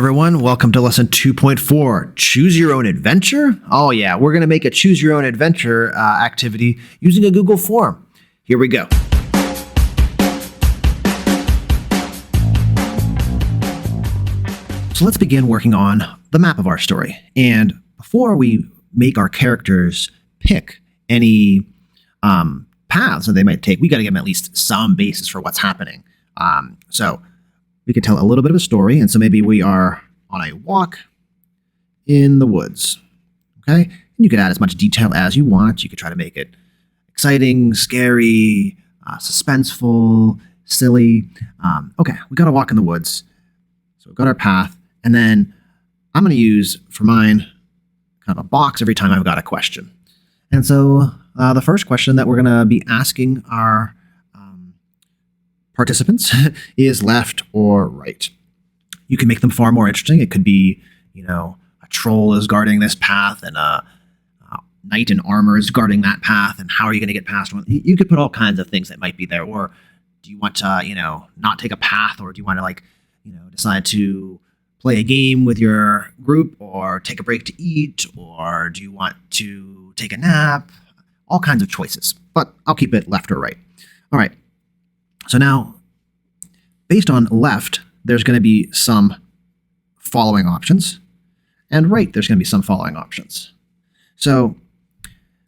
everyone. Welcome to lesson 2.4, Choose Your Own Adventure. Oh yeah, we're going to make a Choose Your Own Adventure activity using a Google form. Here we go. So let's begin working on the map of our story. And before we make our characters pick any paths that they might take, we got to give them at least some basis for what's happening. So we could tell a little bit of a story. And so maybe we are on a walk in the woods. Okay. And you could add as much detail as you want. You could try to make it exciting, scary, suspenseful, silly. Okay. We got to walk in the woods. So we've got our path. And then I'm going to use for mine kind of a box every time I've got a question. And so the first question that we're going to be asking our participants is left or right. You can make them far more interesting. It could be, a troll is guarding this path and a knight in armor is guarding that path. And how are you going to get past one? You could put all kinds of things that might be there. Or do you want to, not take a path? Or do you want to decide to play a game with your group or take a break to eat? Or do you want to take a nap? All kinds of choices, but I'll keep it left or right. All right. So now, based on left, there's going to be some following options, and right, there's going to be some following options. So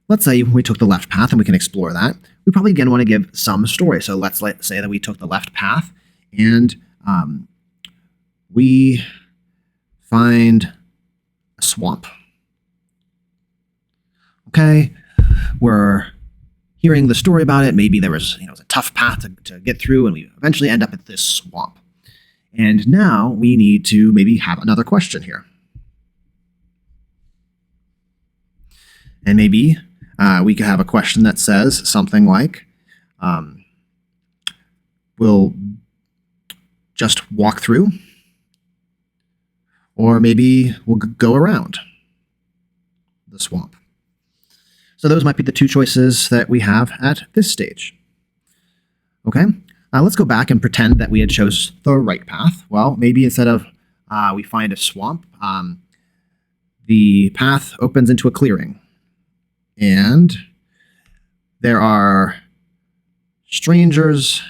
let's say we took the left path, and we can explore that. We probably, again, want to give some story. So let's say that we took the left path, and we find a swamp. Okay, we're hearing the story about it. Maybe there was, it was a tough path to get through, and we eventually end up at this swamp. And now we need to maybe have another question here. And maybe we could have a question that says something like, we'll just walk through, or maybe we'll go around the swamp. So those might be the two choices that we have at this stage. Okay, let's go back and pretend that we had chose the right path. Well, maybe instead of we find a swamp, the path opens into a clearing. And there are strangers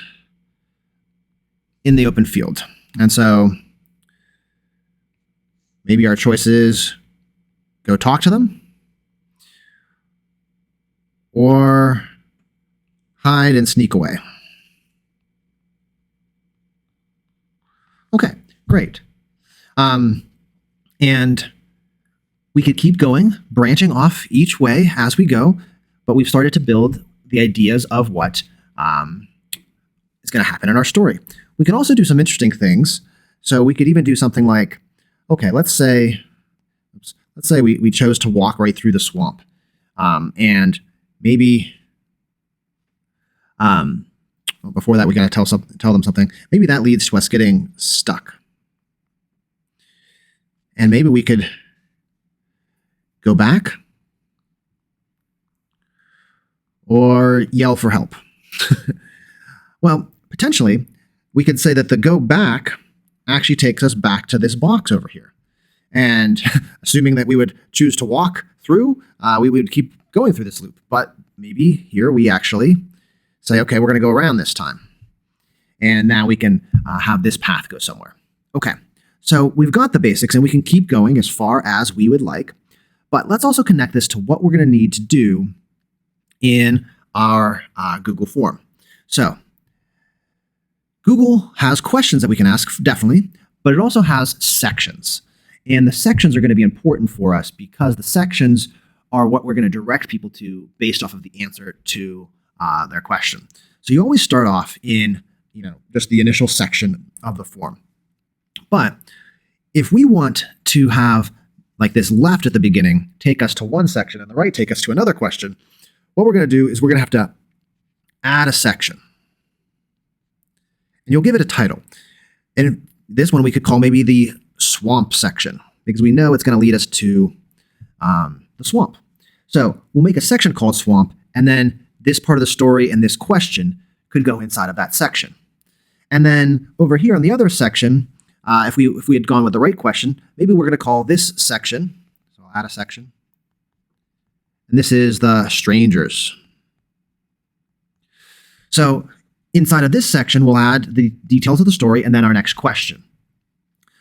in the open field. And so maybe our choice is go talk to them, or hide and sneak away. Okay, great. And we could keep going, branching off each way as we go, but we've started to build the ideas of what is going to happen in our story. We can also do some interesting things. So we could even do something like, okay, let's say we chose to walk right through the swamp. And maybe, before that, we got to tell them something. Maybe that leads to us getting stuck. And maybe we could go back or yell for help. Well, potentially, we could say that the go back actually takes us back to this box over here. And assuming that we would choose to walk through, we would keep going through this loop. But maybe here we actually say, okay, we're going to go around this time. And now we can have this path go somewhere. Okay, so we've got the basics and we can keep going as far as we would like. But let's also connect this to what we're going to need to do in our Google form. So Google has questions that we can ask, definitely, but it also has sections. And the sections are going to be important for us because the sections are what we're going to direct people to based off of the answer to their question. So you always start off in, just the initial section of the form. But if we want to have like this left at the beginning take us to one section and the right take us to another question, what we're going to do is we're going to have to add a section. And you'll give it a title. And this one we could call maybe the swamp section because we know it's going to lead us to the swamp. So we'll make a section called swamp, and then this part of the story and this question could go inside of that section. And then over here on the other section, if we had gone with the right question, maybe we're going to call this section. So I'll add a section. And this is the strangers. So inside of this section, we'll add the details of the story and then our next question.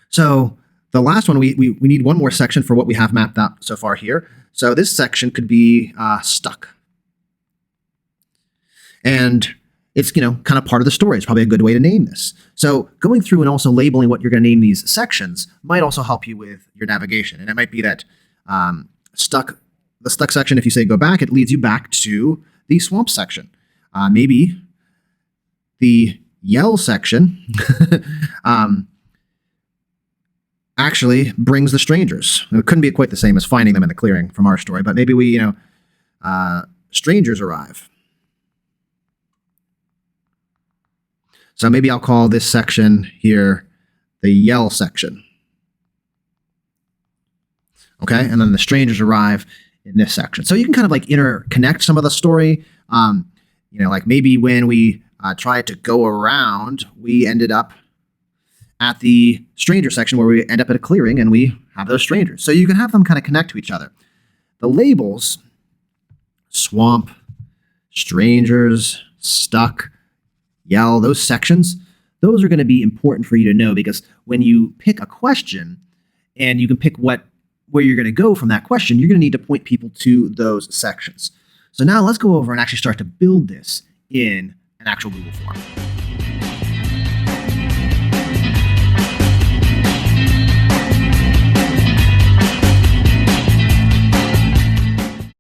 So the last one, we need one more section for what we have mapped out so far here. So this section could be stuck. And it's, kind of part of the story. It's probably a good way to name this. So going through and also labeling what you're going to name these sections might also help you with your navigation. And it might be that the stuck section, if you say go back, it leads you back to the swamp section. Maybe the yell section actually brings the strangers. It couldn't be quite the same as finding them in the clearing from our story, but maybe we, strangers arrive. So maybe I'll call this section here the yell section. Okay, and then the strangers arrive in this section. So you can kind of like interconnect some of the story. Like maybe when we tried to go around, we ended up at the stranger section where we end up at a clearing and we have those strangers. So you can have them kind of connect to each other. The labels, swamp, strangers, stuck, yell, those sections, those are going to be important for you to know, because when you pick a question and you can pick where you're going to go from that question, you're going to need to point people to those sections. So now let's go over and actually start to build this in an actual Google form.